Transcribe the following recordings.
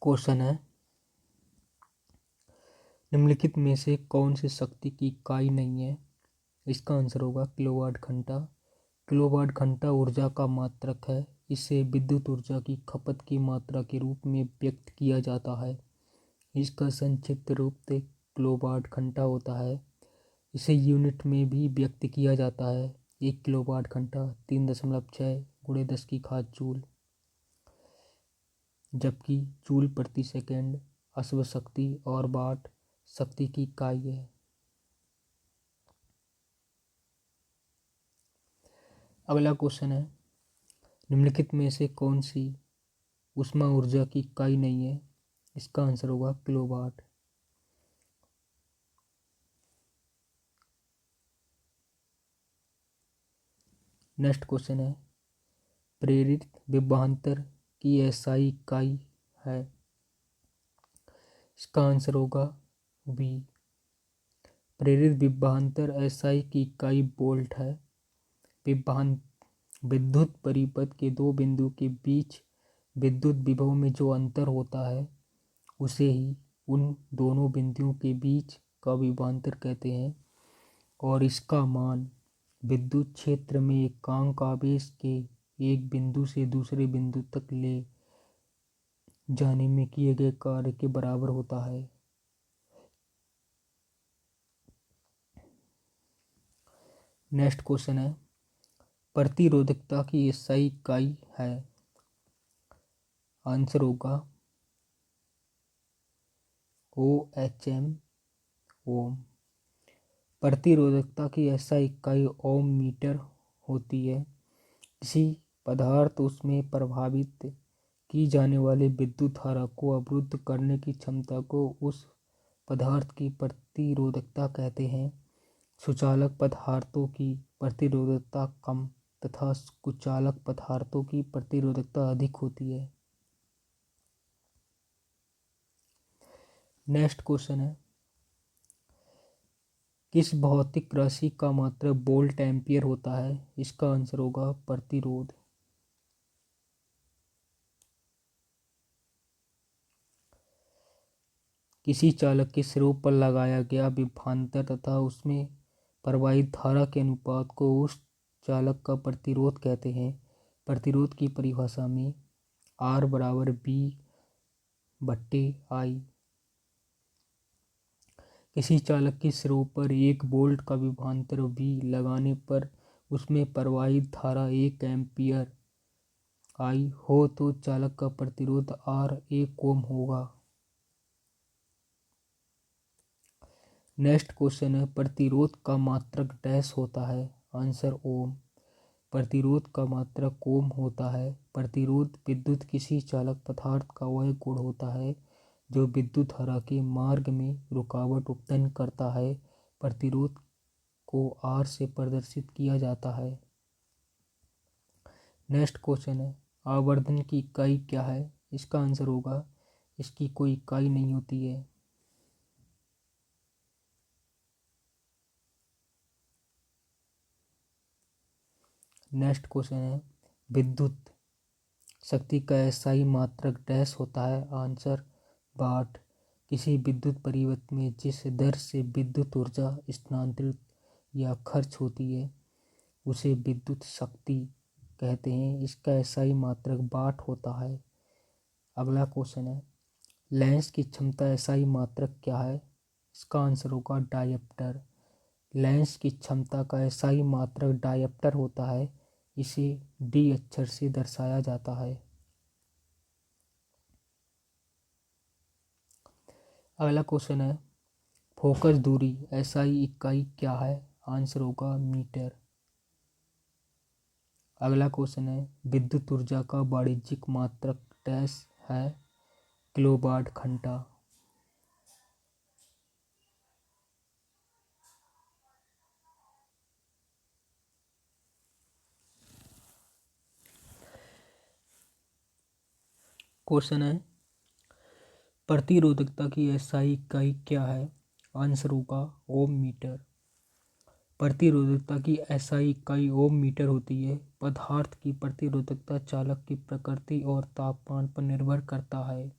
Question है, निम्नलिखित में से कौन सी शक्ति की इकाई नहीं है? इसका आंसर होगा किलोवाट घंटा। किलोवाट घंटा ऊर्जा का मात्रक है। इसे विद्युत ऊर्जा की खपत की मात्रा के रूप में व्यक्त किया जाता है। इसका संक्षिप्त रूप से किलोवाट घंटा होता है। इसे यूनिट में भी व्यक्त किया जाता है। 1 किलोवाट घंटा 3.6 × 10⁻⁴ जूल, जबकि जूल प्रति सेकंड अश्व शक्ति और वाट शक्ति की इकाई है। अगला क्वेश्चन है, निम्नलिखित में से कौन सी ऊष्मा ऊर्जा की इकाई नहीं है? इसका आंसर होगा किलोवाट। नेक्स्ट क्वेश्चन है, प्रेरित विभवांतर की एसआई इकाई है? इसका आंसर होगा वी। प्रेरित विभवांतर एसआई की इकाई वोल्ट है। विद्युत परिपथ के दो बिंदु के बीच विद्युत विभव में जो अंतर होता है उसे ही उन दोनों बिंदुओं के बीच का विभवांतर कहते हैं, और इसका मान विद्युत क्षेत्र में एकांक आवेश के एक बिंदु से दूसरे बिंदु तक ले जाने में किए गए कार्य के बराबर होता है। नेक्स्ट क्वेश्चन है, प्रतिरोधकता की एसआई इकाई है? आंसर होगा OHM, ओम। प्रतिरोधकता की एसआई इकाई ओम मीटर होती है। किसी पदार्थ उसमें प्रभावित की जाने वाली विद्युत धारा को अवरुद्ध करने की क्षमता को उस पदार्थ की प्रतिरोधकता कहते हैं। सुचालक पदार्थों की प्रतिरोधकता कम तथा कुचालक पदार्थों की प्रतिरोधकता अधिक होती है। नेक्स्ट क्वेश्चन है, किस भौतिक राशि का मात्रक वोल्ट एम्पियर होता है? इसका आंसर होगा प्रतिरोध। किसी चालक के सिरों पर लगाया गया विभवांतर तथा उसमें प्रवाहित धारा के अनुपात को उस चालक का प्रतिरोध कहते हैं। प्रतिरोध की परिभाषा में R = V/I। किसी चालक के सिरों पर 1 वोल्ट का विभवांतर V लगाने पर उसमें प्रवाहित धारा 1 एम्पियर I हो तो चालक का प्रतिरोध R 1 ओम होगा। नेक्स्ट क्वेश्चन है, प्रतिरोध का मात्रक डैश होता है? आंसर ओम। प्रतिरोध का मात्रक ओम होता है। प्रतिरोध विद्युत किसी चालक पदार्थ का वह गुण होता है जो विद्युत धारा के मार्ग में रुकावट उत्पन्न करता है। प्रतिरोध को R से प्रदर्शित किया जाता है। नेक्स्ट क्वेश्चन है, आवर्धन की इकाई क्या है? इसका आंसर होगा इसकी कोई इकाई नहीं होती है। नेक्स्ट क्वेश्चन है, विद्युत शक्ति का एसआई मात्रक डैश होता है? आंसर वाट। किसी विद्युत परिपथ में जिस दर से विद्युत ऊर्जा स्थानांतरित या खर्च होती है उसे विद्युत शक्ति कहते हैं। इसका एसआई मात्रक वाट होता है। अगला क्वेश्चन है, लेंस की क्षमता एसआई मात्रक क्या है? इसका आंसर होगा डायप्टर। लेंस की क्षमता का एसआई मात्रक डायप्टर होता है। इसे डी अक्षर से दर्शाया जाता है। अगला क्वेश्चन है, फोकस दूरी एसआई इकाई क्या है? आंसर होगा मीटर। अगला क्वेश्चन है, विद्युत ऊर्जा का वाणिज्यिक मात्रक डैश है? किलोवाट घंटा। क्वेश्चन है, प्रतिरोधकता की एसआई इकाई क्या है? आंसर होगा ओम मीटर। प्रतिरोधकता की एसआई इकाई ओम मीटर होती है। पदार्थ की प्रतिरोधकता चालक की प्रकृति और तापमान पर निर्भर करता है।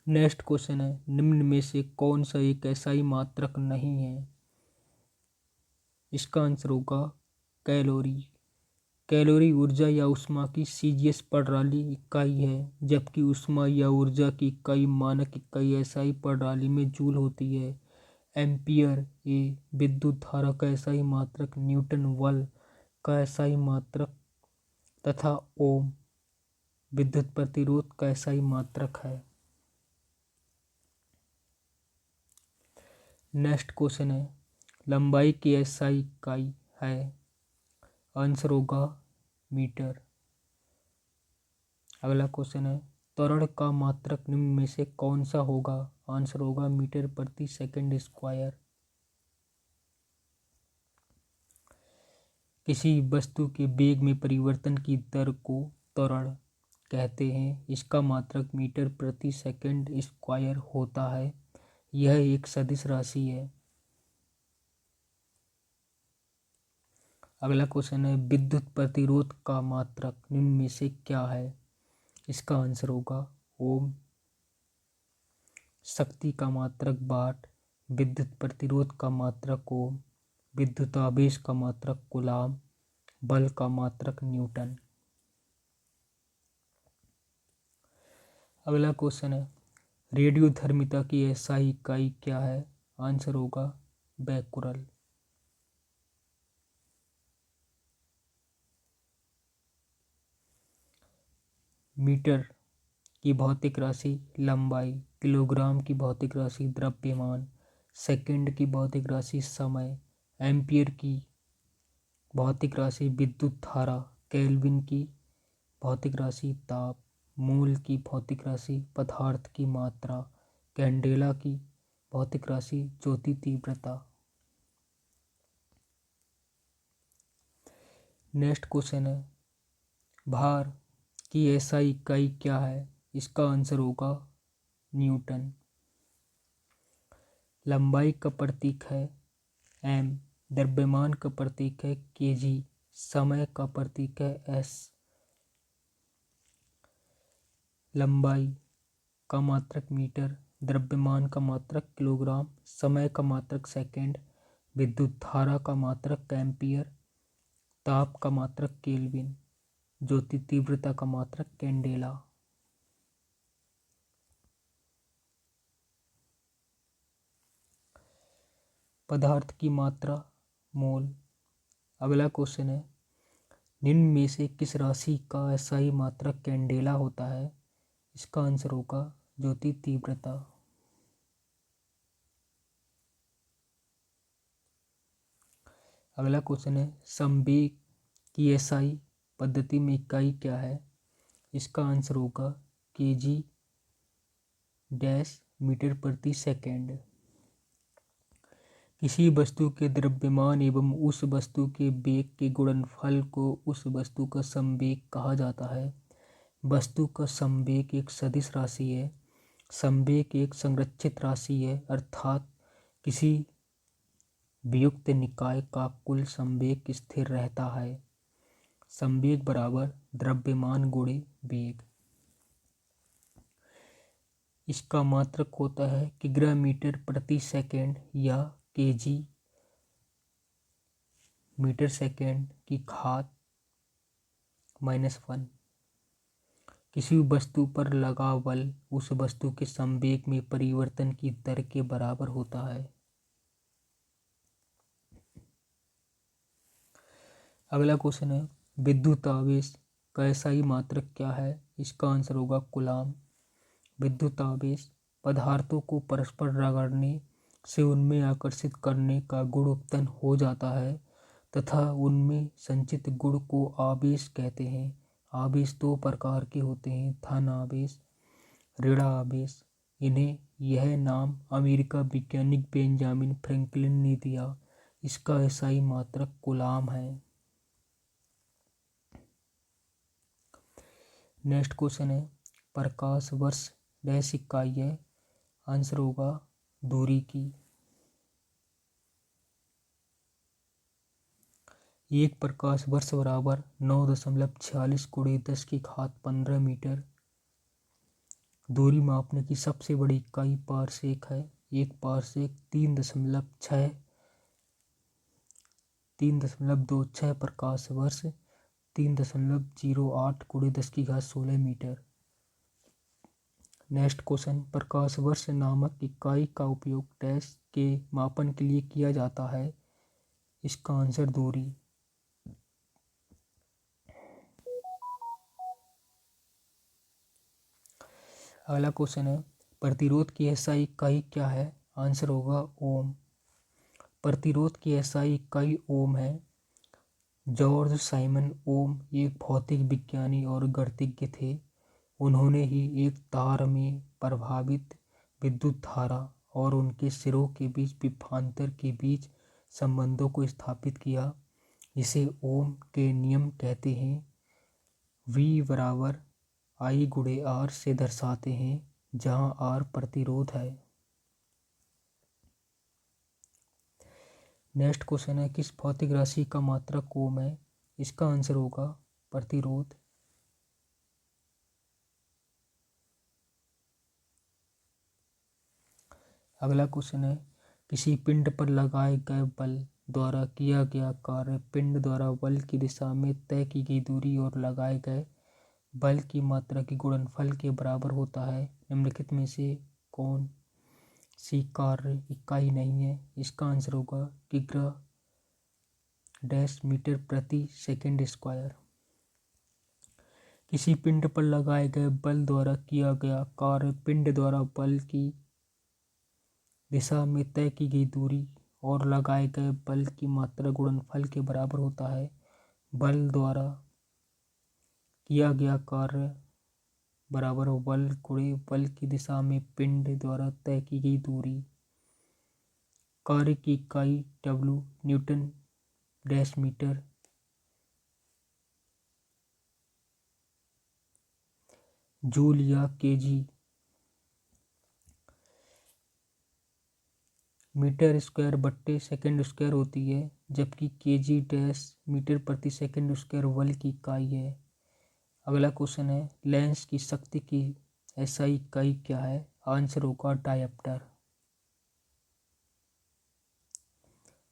नेक्स्ट क्वेश्चन है, निम्न में से कौन सा एक एसआई मात्रक नहीं है? इसका आंसर होगा कैलोरी। कैलोरी ऊर्जा या ऊष्मा की सीजीएस प्रणाली इकाई है, जबकि ऊष्मा या ऊर्जा की इकाई मानक इकाई एसआई प्रणाली में जूल होती है। एम्पियर ए विद्युत धारा का एसआई मात्रक, न्यूटन बल का एसआई मात्रक तथा ओम विद्युत प्रतिरोध का एसआई मात्रक है। नेक्स्ट क्वेश्चन है, लंबाई की एसआई इकाई है? आंसर होगा मीटर। अगला क्वेश्चन है, त्वरण का मात्रक निम्न में से कौन सा होगा? आंसर होगा मीटर प्रति सेकंड स्क्वायर। किसी वस्तु के वेग में परिवर्तन की दर को त्वरण कहते हैं। इसका मात्रक मीटर प्रति सेकंड स्क्वायर होता है। यह एक सदिश राशि है। अगला क्वेश्चन है, विद्युत प्रतिरोध का मात्रक निम्न में से क्या है? इसका आंसर होगा ओम। शक्ति का मात्रक वाट, विद्युत प्रतिरोध का मात्रक ओम, विद्युत आवेश का मात्रक कूलाम, बल का मात्रक न्यूटन। अगला क्वेश्चन है, रेडियोधर्मिता की एसआई इकाई क्या है? आंसर होगा बैकुरल। मीटर की भौतिक राशि लंबाई, किलोग्राम की भौतिक राशि द्रव्यमान, सेकंड की भौतिक राशि समय, एम्पियर की भौतिक राशि विद्युत धारा, केल्विन की भौतिक राशि ताप, मूल की भौतिक राशि पदार्थ की मात्रा, कैंडेला की भौतिक राशि ज्योति तीव्रता। नेक्स्ट क्वेश्चन है, भार की एसआई इकाई क्या है? इसका आंसर होगा न्यूटन। लंबाई का प्रतीक है एम, द्रव्यमान का प्रतीक है केजी, समय का प्रतीक है एस। लंबाई का मात्रक मीटर, द्रव्यमान का मात्रक किलोग्राम, समय का मात्रक सेकंड, विद्युत धारा का मात्रक एम्पियर, ताप का मात्रक केल्विन, ज्योति तीव्रता का मात्रक कैंडेला। पदार्थ की मात्रा मोल। अगला क्वेश्चन है, निम्न में से किस राशि का एसआई मात्रक कैंडेला होता है? इसका आंसर होगा ज्योति तीव्रता। अगला क्वेश्चन है, संवेग की एसआई पद्धति में इकाई क्या है? इसका आंसर होगा केजी डैश मीटर प्रति सेकंड। किसी वस्तु के द्रव्यमान एवं उस वस्तु के वेग के गुणनफल को उस वस्तु का संवेग कहा जाता है। वस्तु का संवेग एक सदिश राशि है। संवेग एक संरक्षित राशि है, अर्थात किसी वियुक्त निकाय का कुल संवेग स्थिर रहता है। संवेग बराबर द्रव्यमान गुणे वेग। इसका मात्रक होता है किग्रा मीटर प्रति सेकंड या केजी मीटर सेकंड की घात -1। किसी वस्तु पर लगा बल उस वस्तु के संवेग में परिवर्तन की दर के बराबर होता है। अगला क्वेश्चन है, विद्युत आवेश का एसआई मात्रक क्या है? इसका आंसर होगा कूलाम। विद्युत आवेश पदार्थों को परस्पर रगड़ने से उनमें आकर्षित करने का गुण उत्पन्न हो जाता है तथा उनमें संचित गुण को आवेश कहते हैं। आवेश दो प्रकार के होते हैं, धन आवेश, ऋण आवेश। इन्हें यह नाम अमेरिका वैज्ञानिक बेंजामिन फ्रैंकलिन ने दिया। इसका एसआई मात्रक कूलाम है। नेक्स्ट क्वेश्चन है, प्रकाश वर्ष डैश इकाई है? आंसर होगा दूरी की। एक प्रकाश वर्ष बराबर 9.46 × 10⁻15 मीटर। दूरी मापने की सबसे बड़ी इकाई पारसेक है। एक पारसेक 3.26 प्रकाश वर्ष, 3.08 × 10⁻16 मीटर। नेक्स्ट क्वेश्चन, प्रकाश वर्ष नामक इकाई का उपयोग डैश के मापन के लिए किया जाता है। इसका आंसर दूरी। अगला क्वेश्चन है, प्रतिरोध की एसआई इकाई क्या है। आंसर होगा ओम। प्रतिरोध की एसआई इकाई ओम है। जॉर्ज साइमन ओम एक भौतिक विज्ञानी और गणितज्ञ थे। उन्होंने ही एक तार में प्रवाहित विद्युत धारा और उनके सिरों के बीच विभवांतर के बीच संबंधों को स्थापित किया, जिसे ओम के नियम कहते हैं। V बराबर I गुणे R से दर्शाते हैं, जहाँ R प्रतिरोध है। नेक्स्ट क्वेश्चन है, किस भौतिक राशि का मात्रक ओम है। इसका आंसर होगा प्रतिरोध। अगला क्वेश्चन है, किसी पिंड पर लगाए गए बल द्वारा किया गया कार्य पिंड द्वारा बल की दिशा में तय की गई दूरी और लगाए गए बल की मात्रा के गुणनफल के बराबर होता है। निम्नलिखित में से कौन सी कार्य इकाई नहीं है। इसका आंसर होगा किग्रा डैश मीटर प्रति सेकंड स्क्वायर। किसी पिंड पर लगाए गए बल द्वारा किया गया कार्य पिंड द्वारा बल की दिशा में तय की गई दूरी और लगाए गए बल की मात्रा गुणनफल के बराबर होता है। बल द्वारा किया गया कार्य बराबर बल गुणे बल की दिशा में पिंड द्वारा तय की गई दूरी। कार्य की इकाई W newton dash metre. Joule या केजी मीटर स्क्वायर बट्टे सेकंड स्क्वायर होती है, जबकि केजी डैश मीटर प्रति सेकंड स्क्वायर बल की इकाई है। अगला क्वेश्चन है, लेंस की शक्ति की एसआई इकाई क्या है। आंसर होगा डायप्टर।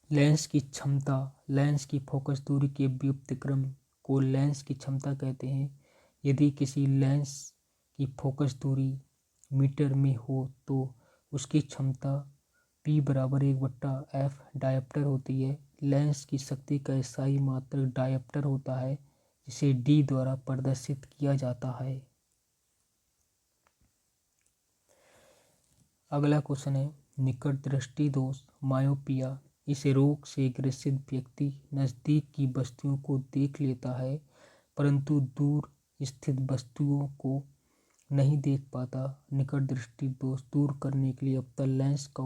लेंस की क्षमता, लेंस की फोकस दूरी के व्युत्क्रम को लेंस की क्षमता कहते हैं। यदि किसी लेंस की फोकस दूरी मीटर में हो तो उसकी क्षमता P बराबर 1/f डायप्टर होती है। लेंस की शक्ति का एसआई मात्रक डायप्टर होता है, जिसे D द्वारा प्रदर्शित किया जाता है। अगला क्वेश्चन है, निकट दृष्टि दोष मायोपिया इस रोग से ग्रसित व्यक्ति नज़दीक की वस्तुओं को देख लेता है, परंतु दूर स्थित वस्तुओं को नहीं देख पाता। निकट दृष्टि दोष दूर करने के लिए अवतल लेंस का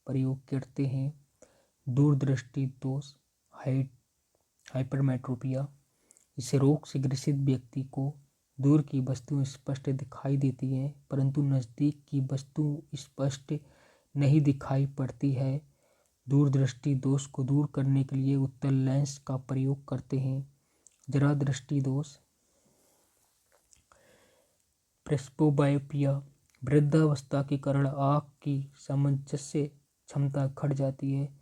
प्रयोग करते हैं। दूरदृष्टि दोष हाइपरमेट्रोपिया इस रोग से ग्रसित व्यक्ति को दूर की वस्तुएं स्पष्ट दिखाई देती हैं, परंतु नज़दीक की वस्तु स्पष्ट नहीं दिखाई पड़ती है। दूरदृष्टि दोष को दूर करने के लिए उत्तल लेंस का प्रयोग करते हैं। जरा दृष्टि दोष प्रेस्बोबायोपिया वृद्धावस्था के कारण आँख की सामंजस्य क्षमता घट जाती है,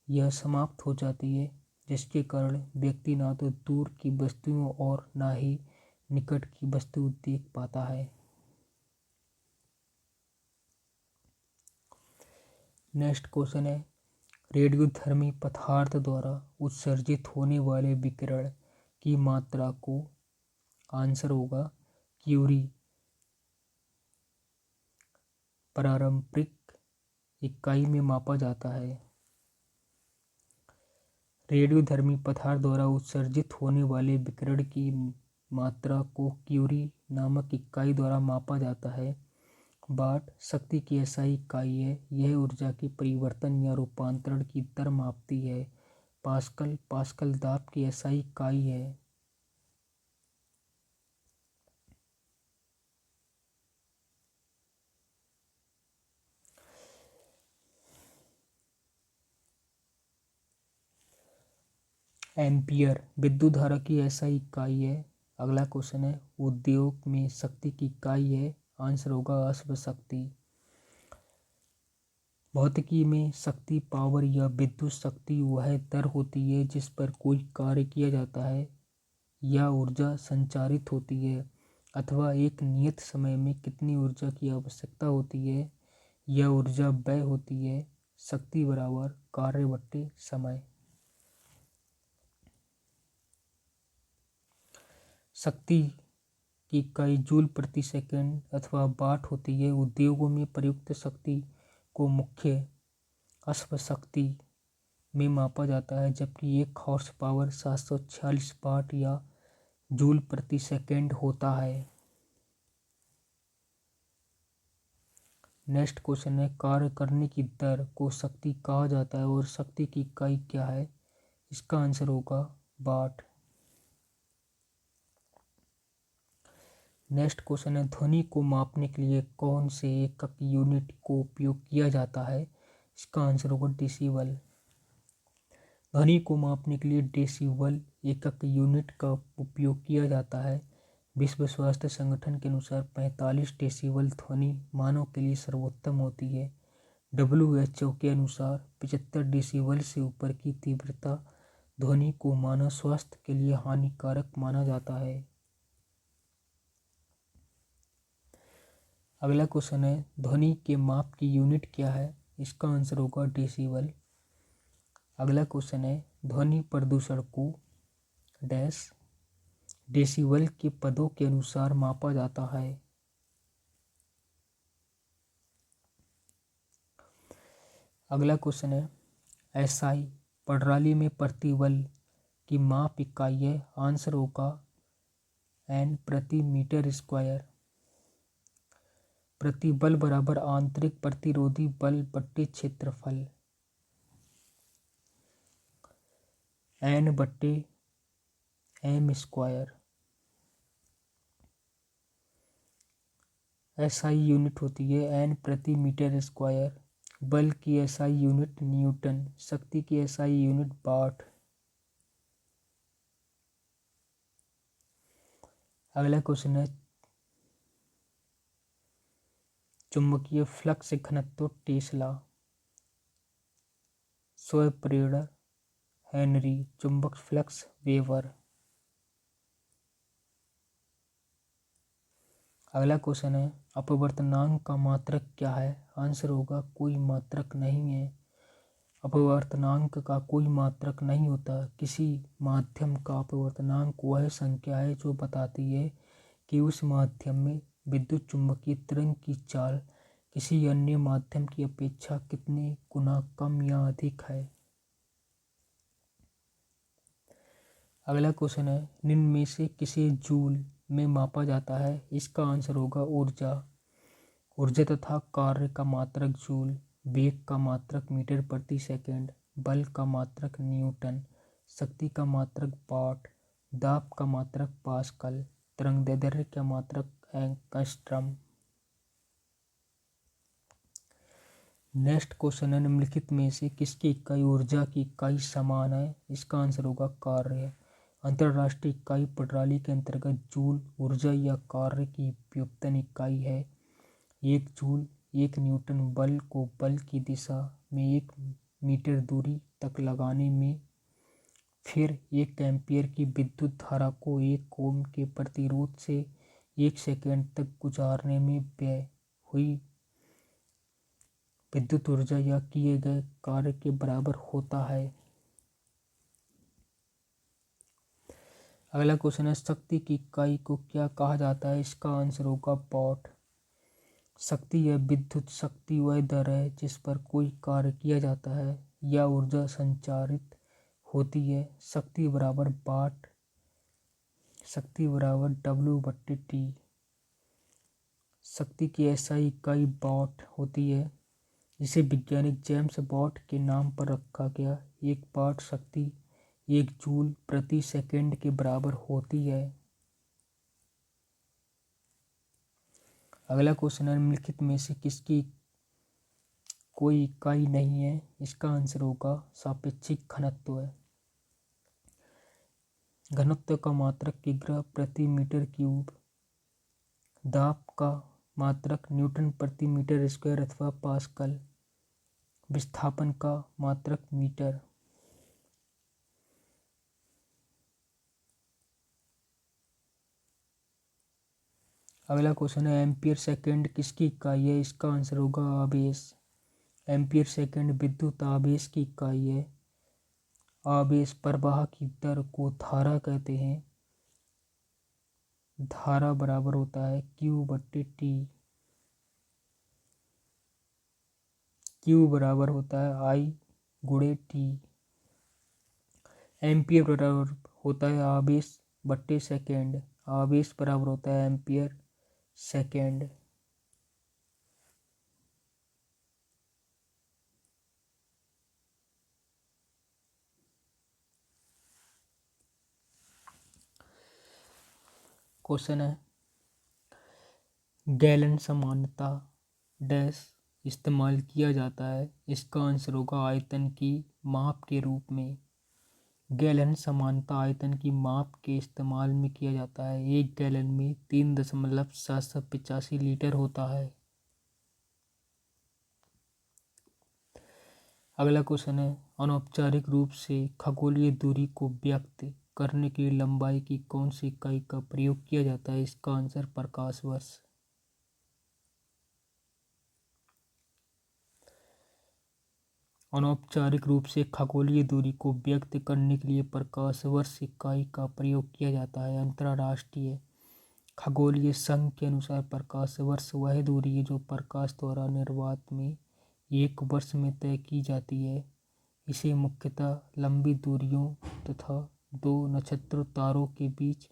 यह समाप्त हो जाती है, जिसके कारण व्यक्ति ना तो दूर की वस्तुओं और ना ही निकट की वस्तु देख पाता है। नेक्स्ट क्वेश्चन है, रेडियोधर्मी पदार्थ द्वारा उत्सर्जित होने वाले विकिरण की मात्रा को आंसर होगा क्यूरी पारंपरिक इकाई में मापा जाता है। रेडियोधर्मी पदार्थ द्वारा उत्सर्जित होने वाले विकिरण की मात्रा को क्यूरी नामक इकाई द्वारा मापा जाता है। वाट शक्ति की एसआई इकाई है। यह ऊर्जा के परिवर्तन या रूपांतरण की दर मापती है। पास्कल पास्कल दाब की एसआई इकाई है। एम्पियर विद्युत धारा की एसआई इकाई है। अगला क्वेश्चन है, उद्योग में शक्ति की इकाई है। आंसर होगा अश्व शक्ति। भौतिकी में शक्ति, पावर या विद्युत शक्ति वह दर होती है जिस पर कोई कार्य किया जाता है या ऊर्जा संचारित होती है, अथवा एक नियत समय में कितनी ऊर्जा की आवश्यकता होती है यह ऊर्जा व्यय होती है। शक्ति बराबर कार्य बट्टे समय। शक्ति की इकाई जूल प्रति सेकंड अथवा वाट होती है। उद्योगों में प्रयुक्त शक्ति को मुख्य अश्व शक्ति में मापा जाता है, जबकि एक हॉर्स पावर 746 वाट या जूल प्रति सेकंड होता है। नेक्स्ट क्वेश्चन है, कार्य करने की दर को शक्ति कहा जाता है और शक्ति की इकाई क्या है? इसका आंसर होगा वाट। नेक्स्ट क्वेश्चन है, ध्वनि को मापने के लिए कौन से एकक यूनिट को उपयोग किया जाता है? इसका आंसर होगा डेसिबल। ध्वनि को मापने के लिए डेसिबल एकक यूनिट का उपयोग किया जाता है। विश्व स्वास्थ्य संगठन के अनुसार 45 डेसिबल ध्वनि मानव के लिए सर्वोत्तम होती है। WHO के अनुसार 75 डेसिबल से ऊपर की तीव्रता ध्वनि को मानव स्वास्थ्य के लिए हानिकारक माना जाता है। अगला क्वेश्चन है, ध्वनि के माप की यूनिट क्या है? इसका आंसर होगा डेसिबल। अगला क्वेश्चन है, ध्वनि प्रदूषण को डैश डेसिबल के पदों के अनुसार मापा जाता है। अगला क्वेश्चन है, एसआई प्रणाली में प्रतिबल की माप इकाई है। आंसर होगा N प्रति मीटर स्क्वायर। प्रतिबल बराबर आंतरिक प्रतिरोधी बल बट्टे क्षेत्रफल, N बट्टे M स्क्वायर। एसआई यूनिट होती है N प्रति मीटर स्क्वायर। बल की एसआई यूनिट न्यूटन। शक्ति की एसआई यूनिट वाट। अगला क्वेश्चन है, चुंबकीय फ्लक्स घनत्व टेस्ला। स्वप्रेरणा हेनरी। चुंबक फ्लक्स वेबर। अगला क्वेश्चन है, अपवर्तनांक का मात्रक क्या है? आंसर होगा कोई मात्रक नहीं है। अपवर्तनांक का कोई मात्रक नहीं होता। किसी माध्यम का अपवर्तनांक वह संख्या है जो बताती है कि उस माध्यम में विद्युत चुंबकीय तरंग की चाल किसी अन्य माध्यम की अपेक्षा कितने गुना कम या अधिक है। अगला क्वेश्चन है, निम्न में से किसे जूल में मापा जाता है? इसका आंसर होगा ऊर्जा। ऊर्जा तथा कार्य का मात्रक जूल, वेग का मात्रक मीटर प्रति सेकंड, बल का मात्रक न्यूटन, शक्ति का मात्रक वाट, दाब का मात्रक पास्कल, तरंगदैर्ध्य का मात्रक एंगस्ट्रम। नेक्स्ट क्वेश्चन है, निम्नलिखित में से किसकी इकाई ऊर्जा की इकाई समान है? इसका आंसर होगा कार्य। अंतरराष्ट्रीय इकाई प्रणाली के अंतर्गत जूल ऊर्जा या कार्य की व्युत्पन्न इकाई है। एक जूल 1 न्यूटन बल को बल की दिशा में 1 मीटर दूरी तक लगाने में, फिर 1 एम्पीयर की विद्युत धारा को 1 ओम के प्रतिरोध से 1 सेकंड तक गुजारने में व्यय हुई विद्युत ऊर्जा या किए गए कार्य के बराबर होता है। अगला क्वेश्चन है, शक्ति की इकाई को क्या कहा जाता है? इसका आंसर होगा वाट। शक्ति या विद्युत शक्ति वह दर है जिस पर कोई कार्य किया जाता है या ऊर्जा संचारित होती है। शक्ति बराबर वाट। शक्ति बराबर W/T। शक्ति की एसआई इकाई वाट होती है, जिसे वैज्ञानिक जेम्स वाट के नाम पर रखा गया। 1 वाट शक्ति 1 जूल प्रति सेकंड के बराबर होती है। अगला क्वेश्चन है, निम्नलिखित में से किसकी कोई इकाई नहीं है? इसका आंसर होगा सापेक्षिक घनत्व है। घनत्व का मात्रक किग्रा प्रति मीटर क्यूब। दाब का मात्रक न्यूटन प्रति मीटर स्क्वायर अथवा पास्कल। विस्थापन का मात्रक मीटर। अगला क्वेश्चन है एम्पियर सेकेंड किसकी इकाई है? इसका आंसर होगा आवेश। एम्पियर सेकेंड विद्युत आवेश की इकाई है। आवेश प्रवाह की दर को धारा कहते हैं। धारा बराबर होता है Q/T। Q बराबर होता है I/T। एम्पियर बराबर होता है आवेश बट्टे सेकेंड। आवेश बराबर होता है एम्पियर सेकेंड। क्वेश्चन है गैलन समानता डैश इस्तेमाल किया जाता है? इसका आंसर होगा आयतन की माप के रूप में। गैलन समानता आयतन की माप के इस्तेमाल में किया जाता है। एक गैलन में 3.785 लीटर होता है। अगला क्वेश्चन है अनौपचारिक रूप से खगोलीय दूरी को व्यक्त करने के लिए लंबाई की कौन सी इकाई का प्रयोग किया जाता है? इसका आंसर प्रकाश वर्ष। अनौपचारिक रूप से खगोलीय दूरी को व्यक्त करने के लिए प्रकाश वर्ष इकाई का प्रयोग किया जाता है। अंतर्राष्ट्रीय खगोलीय संघ के अनुसार प्रकाश वर्ष वह दूरी है जो प्रकाश द्वारा निर्वात में एक वर्ष में तय की जाती है। इसे मुख्यतः लंबी दूरियों तथा दो नक्षत्र तारों के बीच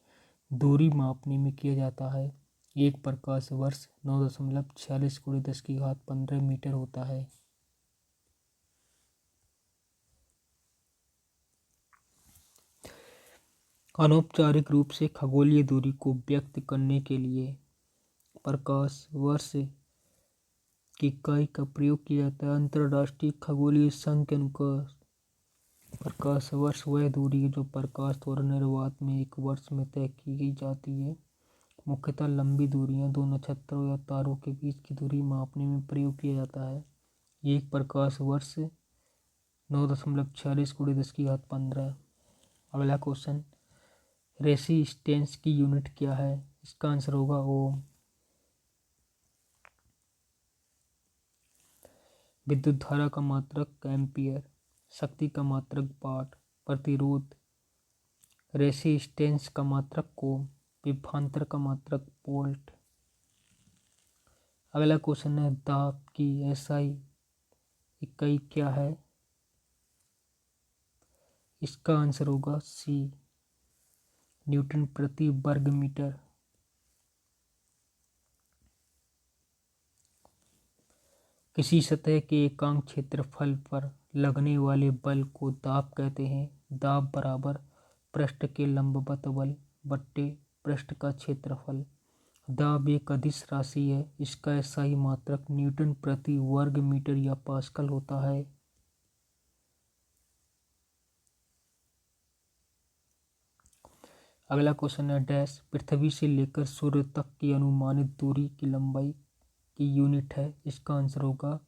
दूरी मापने में किया जाता है। एक प्रकाश वर्ष 9.46 × 10⁻15 मीटर होता है। अनौपचारिक रूप से खगोलीय दूरी को व्यक्त करने के लिए प्रकाश वर्ष की इकाई का प्रयोग किया जाता है। अंतर्राष्ट्रीय खगोलीय संघ के अनुसार प्रकाश वर्ष वह दूरी है जो प्रकाश द्वारा निर्वात में एक वर्ष में तय की जाती है। मुख्यतः लंबी दूरियां दो नक्षत्रों या तारों के बीच की दूरी मापने में प्रयोग किया जाता है। एक प्रकाश वर्ष 9.46 × 10⁻15। अगला क्वेश्चन रेसिस्टेंस की यूनिट क्या है? इसका आंसर होगा ओम। विद्युत धारा का मात्रक एम्पियर। शक्ति का मात्रक वाट। प्रतिरोध रेसिस्टेंस का मात्रक ओम। विभवांतर का मात्रक वोल्ट। अगला क्वेश्चन है दाब की एसआई इकाई क्या है? इसका आंसर होगा सी न्यूटन प्रति वर्ग मीटर। किसी सतह के एकांक क्षेत्रफल पर लगने वाले बल को दाब कहते हैं। दाब बराबर पृष्ठ के लंबवत बल बट्टे पृष्ठ का क्षेत्रफल। दाब एक अदिश राशि है। इसका एसआई मात्रक न्यूटन प्रति वर्ग मीटर या पास्कल होता है। अगला क्वेश्चन है डैश पृथ्वी से लेकर सूर्य तक की अनुमानित दूरी की लंबाई की यूनिट है। इसका आंसर होगा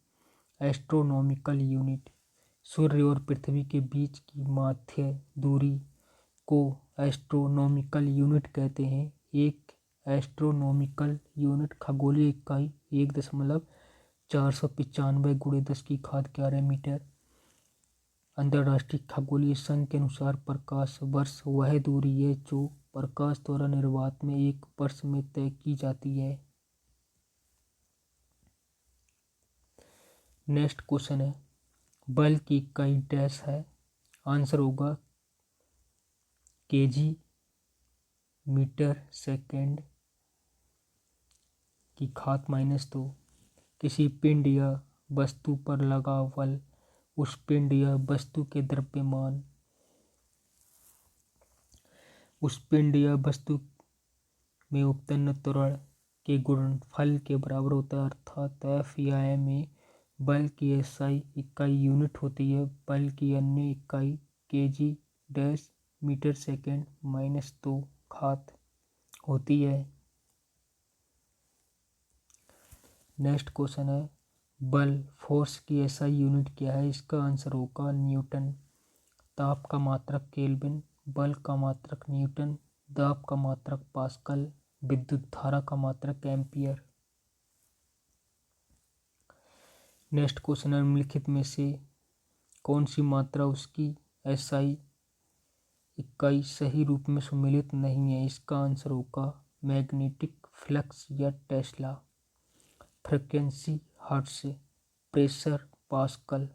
एस्ट्रोनॉमिकल यूनिट। सूर्य और पृथ्वी के बीच की माध्य दूरी को एस्ट्रोनॉमिकल यूनिट कहते हैं। एक एस्ट्रोनॉमिकल यूनिट खगोलीय इकाई 1.495 × 10⁻11 मीटर। अंतर्राष्ट्रीय खगोलीय संघ के अनुसार प्रकाश वर्ष वह दूरी है जो प्रकाश द्वारा निर्वात में एक वर्ष में तय की जाती है। नेक्स्ट क्वेश्चन है बल की इकाई डैश है? आंसर होगा केजी मीटर सेकेंड की घात -2। किसी पिंड या वस्तु पर लगा बल उस पिंड या वस्तु के द्रव्यमान उस पिंड या वस्तु में उत्पन्न त्वरण के गुणनफल के बराबर होता है। अर्थात एफ या एम ए बल की एसआई इकाई यूनिट होती है। बल की अन्य इकाई केजी डैश मीटर सेकेंड -2 घात होती है। नेक्स्ट क्वेश्चन है बल फोर्स की एसआई यूनिट क्या है? इसका आंसर होगा न्यूटन। ताप का मात्रक केल्विन, बल का मात्रक न्यूटन, दाब का मात्रक पास्कल, विद्युत धारा का मात्रक एम्पियर। नेक्स्ट क्वेश्चन है निम्नलिखित में से कौन सी मात्रा उसकी एसआई इकाई सही रूप में सम्मिलित नहीं है? इसका आंसर होगा मैग्नेटिक फ्लक्स या Tesla. Frequency hertz, pressure pascal,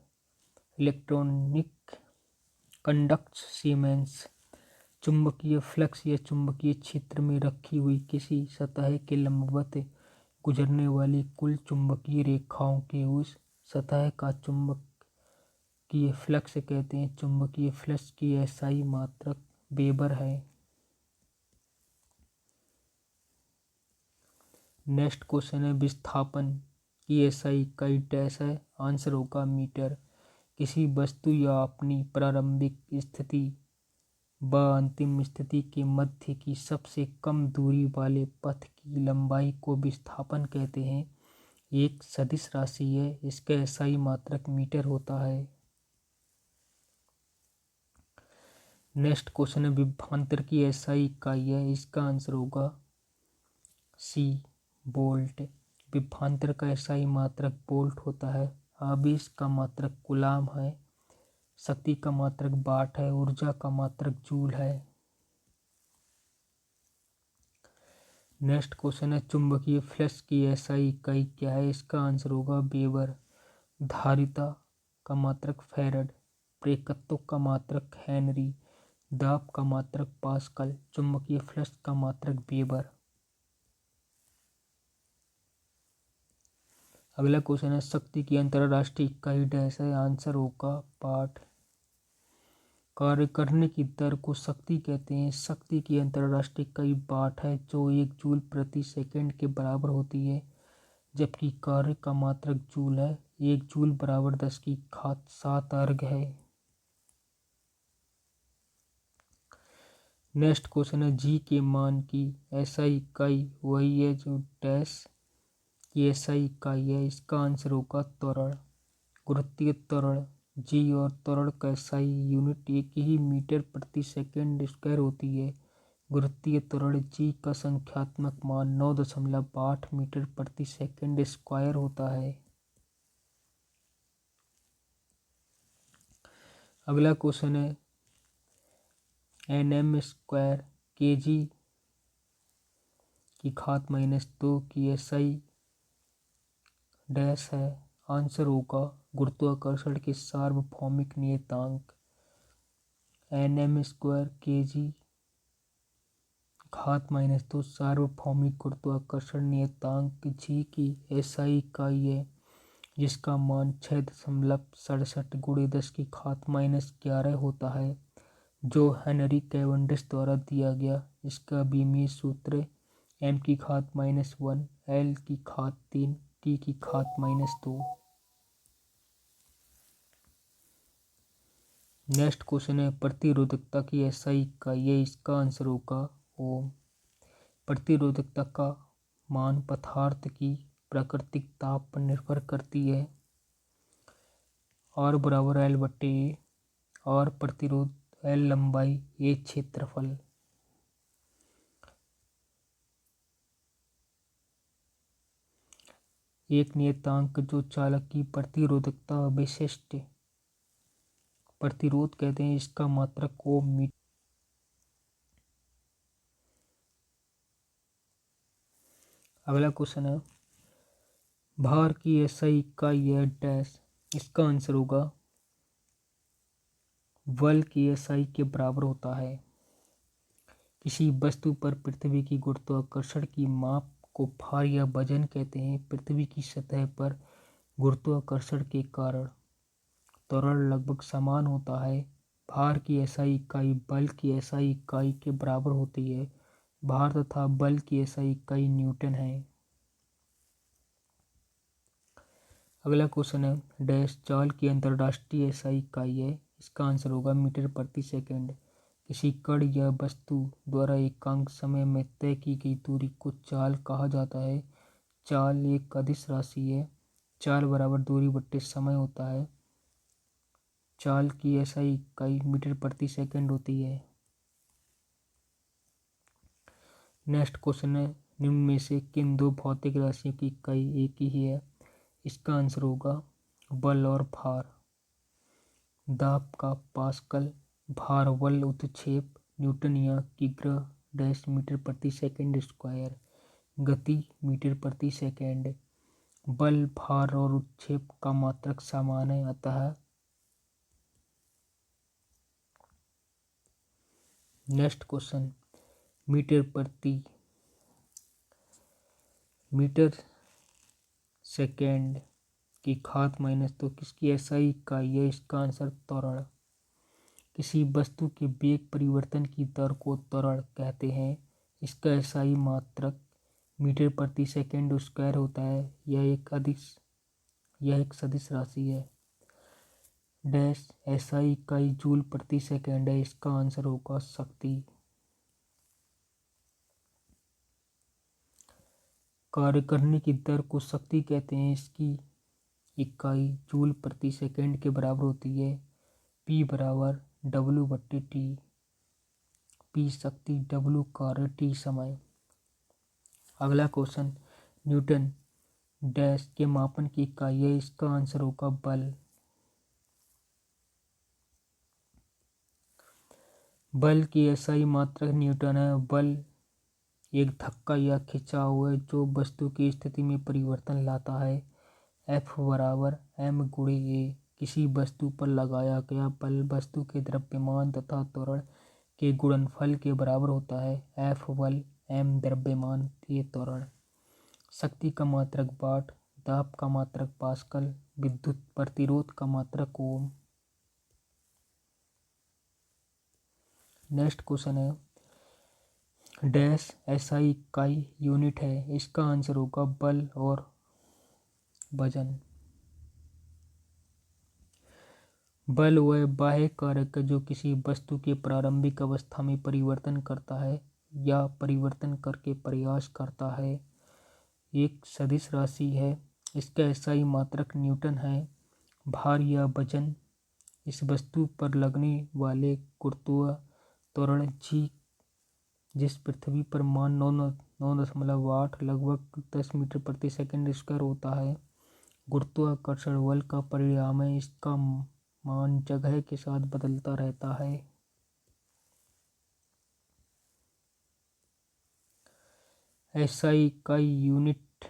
electronic conducts siemens. चुंबकीय फ्लक्स या चुंबकीय क्षेत्र में रखी हुई किसी सतह के लंबवत गुजरने वाली कुल चुंबकीय रेखाओं के उस सतह का चुंबकीय फ्लक्स कहते हैं। चुंबकीय फ्लक्स की एसआई मात्रक वेबर है। नेक्स्ट क्वेश्चन है विस्थापन की एसआई इकाई डैश है? आंसर होगा मीटर। किसी वस्तु या अपनी प्रारंभिक स्थिति व अंतिम स्थिति के मध्य की सबसे कम दूरी वाले पथ की लंबाई को विस्थापन कहते हैं। एक सदिश राशि है, इसका एसआई मात्रक मीटर होता है। नेक्स्ट क्वेश्चन है विभवांतर की एसआई इकाई है? इसका आंसर होगा सी वोल्ट। विभवांतर का एसआई मात्रक वोल्ट होता है। आवेश का मात्रक कूलाम है। शक्ति का मात्रक वाट है। ऊर्जा का मात्रक जूल है। नेक्स्ट क्वेश्चन है चुंबकीय फ्लक्स की एसआई इकाई क्या है? इसका आंसर होगा वेबर। धारिता का मात्रक फैरड, प्रेरकत्व का मात्रक हेनरी, दाब का मात्रक पास्कल, चुंबकीय फ्लक्स का मात्रक वेबर। अगला क्वेश्चन है शक्ति की अंतरराष्ट्रीय इकाई डैश है? आंसर होगा वाट। कार्य करने की दर को शक्ति कहते हैं। शक्ति की अंतरराष्ट्रीय इकाई वाट है जो 1 जूल प्रति सेकंड के बराबर होती है, जबकि कार्य का मात्रक जूल है। 1 जूल बराबर 10⁷ अर्ग है। नेक्स्ट क्वेश्चन है जी के मान की एसआई इकाई वही है जो डैश की एसआई इकाई है। इसका आंसर होगा त्वरण। गुरुत्वीय त्वरण जी और त्वरण का एसआई यूनिट एक ही मीटर प्रति सेकंड स्क्वायर होती है। गुरुत्वीय त्वरण जी का संख्यात्मक मान 9.8 मीटर प्रति सेकंड स्क्वायर होता है। अगला क्वेश्चन है nm स्क्वायर kg की घात -2 की एसआई डैश है? आंसर होगा गुरुत्वाकर्षण के सार्वभौमिक नियतांक। nm स्क्वायर kg घात -2 सार्वभौमिक गुरुत्वाकर्षण नियतांक जी की एसआई इकाई है, जिसका मान 6.67 × 10⁻11 होता है, जो हेनरी कैवेंडिश द्वारा दिया गया। इसका बीमीय सूत्र m⁻⁻1 l⁻3 t⁻²। Next question है प्रतिरोधकता की एसआई इकाई है? इसका आंसर होगा ओम। प्रतिरोधकता का मान पदार्थ की प्राकृतिक ताप पर निर्भर करती है। R बराबर L/A। R प्रतिरोध, L लंबाई, A क्षेत्रफल। एक नियतांक जो चालक की प्रतिरोधकता विशिष्ट प्रतिरोध कहते हैं। इसका मात्रक ओम मीटर। अगला क्वेश्चन है भार की एसआई इकाई है डैश? इसका आंसर होगा बल की एसआई के बराबर होता है। किसी वस्तु पर पृथ्वी की गुरुत्वाकर्षण की माप को भार या वजन कहते हैं। पृथ्वी की सतह पर गुरुत्वाकर्षण के कारण त्वरण लगभग समान होता है। भार की एसआई इकाई बल की एसआई इकाई के बराबर होती है। भार तथा बल की एसआई इकाई न्यूटन है। अगला क्वेश्चन है डैश चाल की अंतरराष्ट्रीय एसआई इकाई है? इसका आंसर होगा मीटर प्रति सेकंड। किसी कण या वस्तु द्वारा एकांक समय में तय की गई दूरी को चाल कहा जाता है। चाल एक अदिश राशि है। चाल बराबर दूरी बट्टे समय होता है। चाल की एसआई इकाई मीटर प्रति सेकंड होती है। नेक्स्ट क्वेश्चन है, निम्न में से किन दो भौतिक राशियों की इकाई एक ही है? इसका आंसर होगा बल और भार। दाब का पास्कल, भार बल उत्क्षेप न्यूटन या किग्रा डैश मीटर प्रति सेकंड स्क्वायर, गति मीटर प्रति सेकंड। बल, भार और उत्क्षेप का मात्रक समान है, अतः नेक्स्ट क्वेश्चन, मीटर सेकेंड की घात माइनस तो किसकी एसआई इकाई है? इसका आंसर त्वरण। किसी वस्तु के वेग परिवर्तन की दर को त्वरण कहते हैं। इसका एसआई मात्रक मीटर प्रति सेकंड स्क्वायर होता है। यह एक सदिश राशि है। डैश एसआई इकाई जूल प्रति सेकंड है। इसका आंसर होगा शक्ति। कार्य करने की दर को शक्ति कहते हैं। इसकी इकाई जूल प्रति सेकंड के बराबर होती है। P बराबर W/T। P शक्ति, W कार्य, T समय। अगला क्वेश्चन, न्यूटन डैश के मापन की इकाई है। इसका आंसर होगा बल। बल की एसआई मात्रक न्यूटन है। बल एक धक्का या खिंचाव है जो वस्तु की स्थिति में परिवर्तन लाता है। F बराबर m/a। किसी वस्तु पर लगाया गया बल वस्तु के द्रव्यमान तथा त्वरण के गुणनफल के बराबर होता है। F बल, m द्रव्यमान, a त्वरण। शक्ति का मात्रक वाट, दाब का मात्रक पास्कल, विद्युत प्रतिरोध का मात्रक ओम। नेक्स्ट क्वेश्चन है, डैश एसआई इकाई यूनिट है। इसका आंसर होगा बल और वजन। बल वह बाह्य कारक है जो किसी वस्तु के प्रारंभिक अवस्था में परिवर्तन करता है या परिवर्तन करके प्रयास करता है। एक सदिश राशि है। इसका एसआई मात्रक न्यूटन है। भार या वजन इस वस्तु पर लगने वाले गुरुत्व त्वरण जी जिस पृथ्वी पर मान 9.8 लगभग 10 मीटर प्रति सेकंड स्क्वायर होता है गुरुत्वाकर्षण बल का परिणाम है। इसका मान जगह के साथ बदलता रहता है। एसआई इकाई यूनिट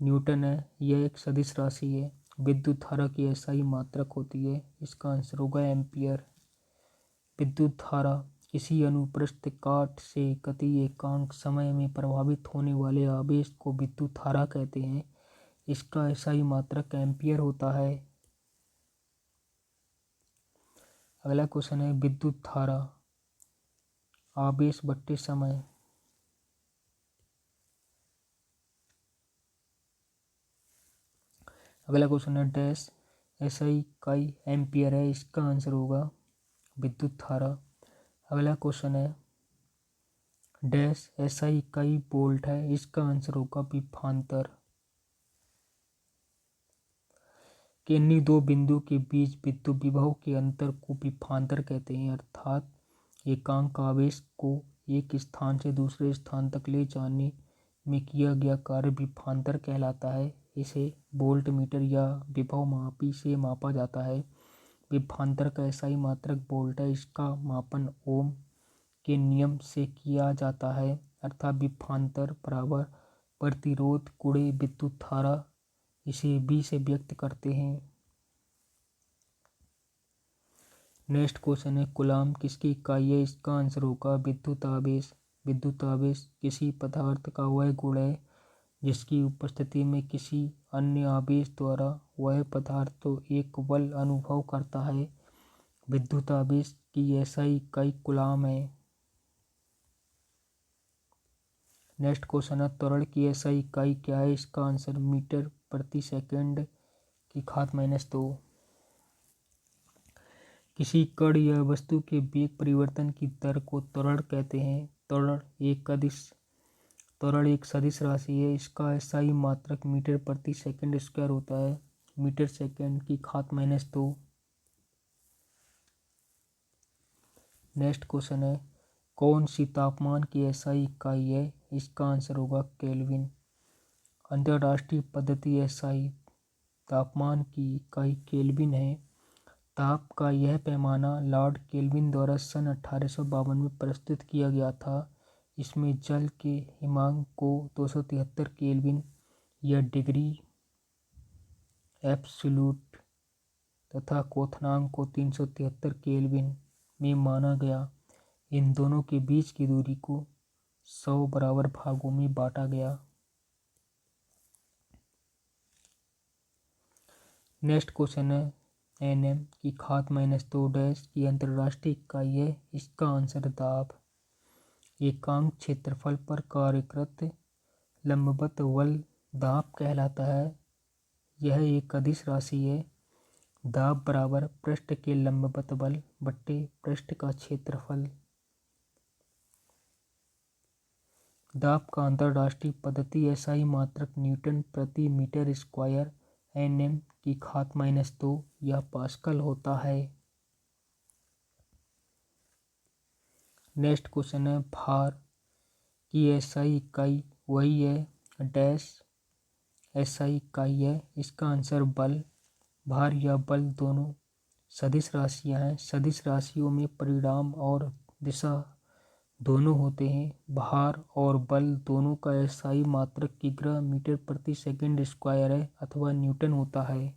न्यूटन है। यह एक सदिश राशि है। विद्युत धारा की एसआई मात्रक होती है। इसका आंसर होगा एम्पियर। विद्युत धारा किसी अनुप्रस्थ काट से गति एकांक समय में प्रभावित होने वाले आवेश को विद्युत धारा कहते हैं। इसका एसआई मात्रक एम्पियर होता है। अगला क्वेश्चन है, विद्युत धारा आवेश बट्टे समय। अगला क्वेश्चन है, डैश एसआई इकाई एम्पियर है। इसका आंसर होगा विद्युत धारा। अगला क्वेश्चन है, डैश एसआई इकाई वोल्ट है। इसका आंसर होगा विभवांतर। किन्हीं दो बिंदु के बीच विद्युत विभव के अंतर को विभवांतर कहते हैं। अर्थात एकांक आवेश को एक स्थान से दूसरे स्थान तक ले जाने में किया गया कार्य विभवांतर कहलाता है। इसे वोल्ट मीटर या विभव मापी से मापा जाता है। विभवांतर का एसआई मात्रक वोल्ट है। इसका मापन ओम के नियम से किया जाता है। अर्थात विभवांतर बराबर प्रतिरोध गुणे विद्युत धारा। इसे V से व्यक्त करते हैं। नेक्स्ट क्वेश्चन है, कूलाम किसकी इकाई है? इसका आंसर होगा विद्युत आवेश। विद्युत आवेश किसी पदार्थ का वह गुण है जिसकी उपस्थिति में किसी अन्य आवेश द्वारा वह पदार्थ तो एक बल अनुभव करता है। विद्युत आवेश की एसआई इकाई कूलाम है। नेक्स्ट क्वेश्चन है, त्वरण की एसआई इकाई क्या है? इसका आंसर मीटर प्रति सेकंड की घात -2। किसी कण या वस्तु के वेग परिवर्तन की दर को त्वरण कहते हैं। त्वरण एक अदिश त्वरण एक सदिश राशि है, इसका एसआई मात्रक मीटर प्रति सेकंड स्क्वायर होता है। मीटर सेकंड की घात -2। नेक्स्ट क्वेश्चन है, कौन सी तापमान की एसआई इकाई है? इसका आंसर होगा केल्विन। अंतर्राष्ट्रीय पद्धति एसआई तापमान की इकाई केल्विन है। ताप का यह पैमाना लॉर्ड केल्विन द्वारा सन 1852 में प्रस्तुत किया गया था। इसमें जल के हिमांक को 273 केल्विन या डिग्री एब्सोल्यूट तथा क्वथनांक को 373 केल्विन में माना गया। इन दोनों के बीच की दूरी को 100 बराबर भागों में बांटा गया। नेक्स्ट क्वेश्चन है, एनएम की घात -2 डैश की अंतर्राष्ट्रीय इकाई है। इसका आंसर दाब। एकांक क्षेत्रफल पर कार्यकृत लंबवत बल दाब कहलाता है। यह एक अदिश राशि है। दाब बराबर पृष्ठ के लंबवत बल बट्टे पृष्ठ का क्षेत्रफल। दाब का अंतर्राष्ट्रीय पद्धति एसआई मात्रक न्यूटन प्रति मीटर स्क्वायर एनएम की घात -2 या पास्कल होता है। नेक्स्ट क्वेश्चन है, भार की एसआई इकाई वही है डैश एसआई इकाई है। इसका आंसर बल। भार या बल दोनों सदिश राशियां हैं। सदिश राशियों में परिमाण और दिशा दोनों होते हैं। भार और बल दोनों का एसआई मात्रक किग्रा मीटर प्रति सेकंड स्क्वायर है अथवा न्यूटन होता है।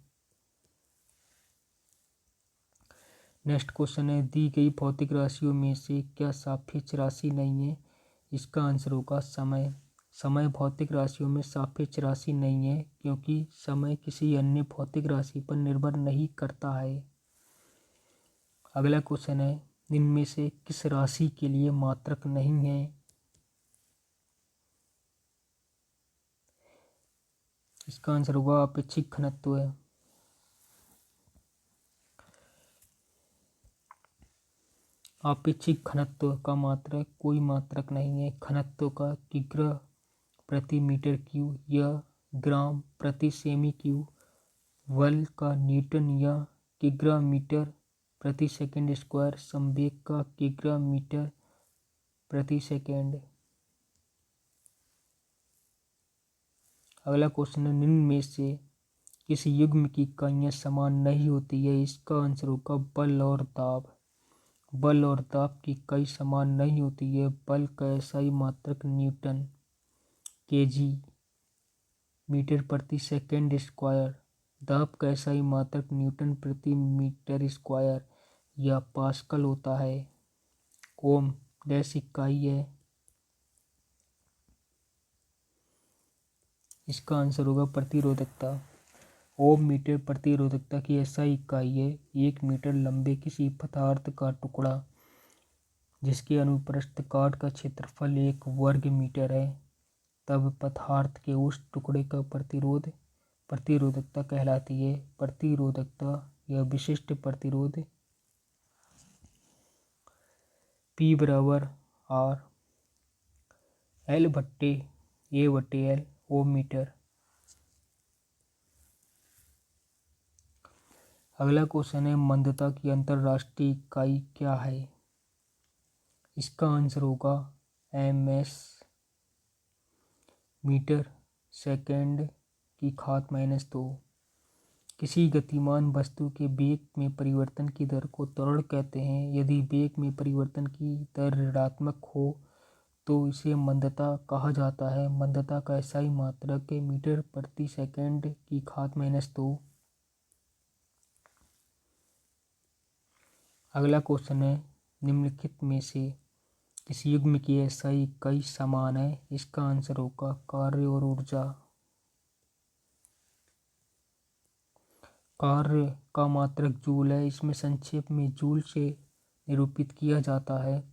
नेक्स्ट क्वेश्चन है, दी गई भौतिक राशियों में से क्या सापेक्ष राशि नहीं है? इसका आंसर होगा समय। समय भौतिक राशियों में सापेक्ष राशि नहीं है, क्योंकि समय किसी अन्य भौतिक राशि पर निर्भर नहीं करता है। अगला क्वेश्चन है, इनमें से किस राशि के लिए मात्रक नहीं है? इसका आंसर होगा अपेक्षिक घनत्व है। अपेक्षिक घनत्व का मात्रक कोई मात्रक नहीं है। घनत्व का किग्रा प्रति मीटर क्यूब या ग्राम प्रति सेमी क्यूब, बल का न्यूटन या किग्रा मीटर प्रति सेकंड स्क्वायर, संवेग का किग्रा मीटर प्रति सेकंड। अगला क्वेश्चन है, निम्न में से किस युग्म की इकाइयाँ समान नहीं होती है? इसका आंसर होगा बल और दाब। बल और दाब की इकाई समान नहीं होती है। बल का एसआई मात्रक न्यूटन केजी मीटर प्रति सेकंड स्क्वायर, दाब का एसआई मात्रक न्यूटन प्रति मीटर स्क्वायर या पास्कल होता है। ओम डैश इकाई है। इसका आंसर होगा प्रतिरोधकता। ओम मीटर प्रतिरोधकता की एसआई इकाई है। 1 मीटर लंबे किसी पदार्थ का टुकड़ा जिसके अनुप्रस्थ काट का क्षेत्रफल 1 वर्ग मीटर है, तब पदार्थ के उस टुकड़े का प्रतिरोध प्रतिरोधकता कहलाती है। प्रतिरोधकता या विशिष्ट प्रतिरोध P बराबर R L बट्टे A बट्टे L ओम मीटर। अगला क्वेश्चन है, मंदता की अंतर्राष्ट्रीय इकाई क्या है? इसका आंसर होगा ms मीटर सेकंड की घात -2। किसी गतिमान वस्तु के वेग में परिवर्तन की दर को त्वरण कहते हैं। यदि वेग में परिवर्तन की दर ऋणात्मक हो तो इसे मंदता कहा जाता है। मंदता का एसआई मात्रक मीटर प्रति सेकंड की घात -2। अगला क्वेश्चन है, निम्नलिखित में से किस युग्म की एसआई इकाई समान है? इसका आंसर होगा कार्य और ऊर्जा। कार्य का मात्रक जूल है। इसमें संक्षेप में जूल से निरूपित किया जाता है।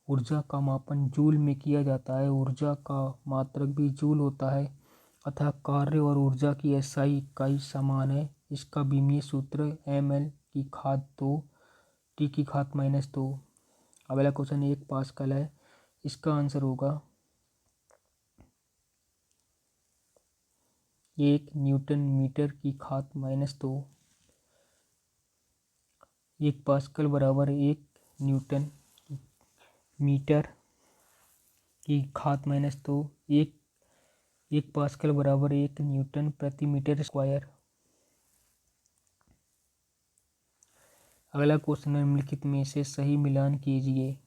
ऊर्जा का मापन जूल में किया जाता है। ऊर्जा का मात्रक भी जूल होता है। अतः कार्य और ऊर्जा की एसआई इकाई समान है। इसका विमीय सूत्र ml की घात 2 t की घात -2। अगला क्वेश्चन 1 पास्कल है। इसका आंसर होगा 1 न्यूटन मीटर की घात -2। 1 पास्कल बराबर 1 न्यूटन मीटर की घात -2। 1 पास्कल बराबर 1 न्यूटन प्रति मीटर स्क्वायर। अगला क्वेश्चन निम्नलिखित में से सही मिलान कीजिए।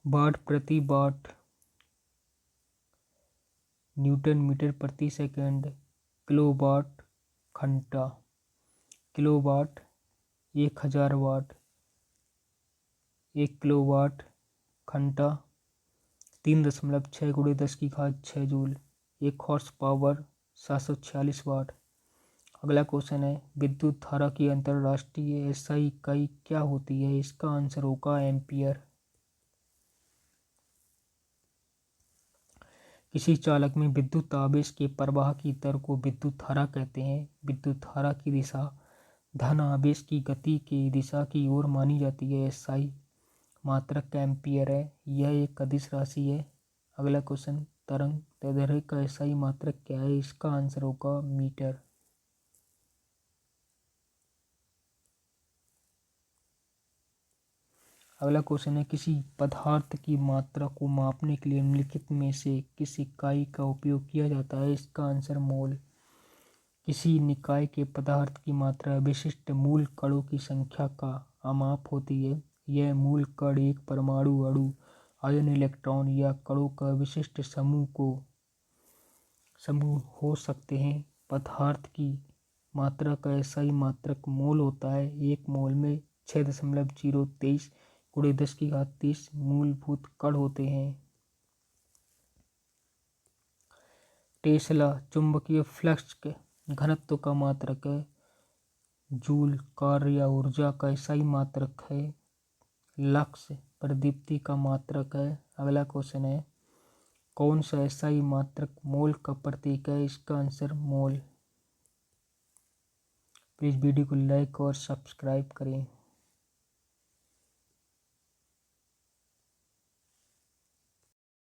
वाट प्रति वाट, न्यूटन मीटर प्रति सेकंड, किलोवाट घंटा, किलोवाट 1000 वाट, 1 किलोवाट घंटा 3.6 × 10⁶ जूल, 1 हॉर्स पावर 746 वाट। अगला क्वेश्चन है विद्युत धारा की अंतरराष्ट्रीय एसआई इकाई क्या होती है? इसका आंसर होगा एम्पियर। किसी चालक में विद्युत आवेश के प्रवाह की दर को विद्युत धारा कहते हैं। विद्युत धारा की दिशा धन आवेश की गति की दिशा की ओर मानी जाती है। एसआई मात्रक एम्पियर है। यह एक अदिश राशि है। अगला क्वेश्चन तरंग दैर्ध्य का एसआई मात्रक क्या है? इसका आंसर होगा मीटर। अगला क्वेश्चन है किसी पदार्थ की मात्रा को मापने के लिए निम्नलिखित में से किस इकाई का उपयोग किया जाता है? इसका आंसर मोल। किसी निकाय के पदार्थ की मात्रा विशिष्ट मूल कणों की संख्या का आमाप होती है। यह मूल कण एक परमाणु, अणु, आयन, इलेक्ट्रॉन या कणों का विशिष्ट समूह हो सकते हैं। पदार्थ की मात्रा का एसआई मात्रक मोल होता है। एक मोल में 6.023 × 10⁻³ मूलभूत कण होते हैं। टेस्ला चुंबकीय फ्लक्स के घनत्व का मात्रक है। जूल कार्य या ऊर्जा का एसआई मात्रक है। लक्स प्रदीप्ति का मात्रक है। अगला क्वेश्चन है कौन सा एसआई मात्रक मोल का प्रतीक है? इसका आंसर मोल। प्लीज़ वीडियो को लाइक और सब्सक्राइब करें।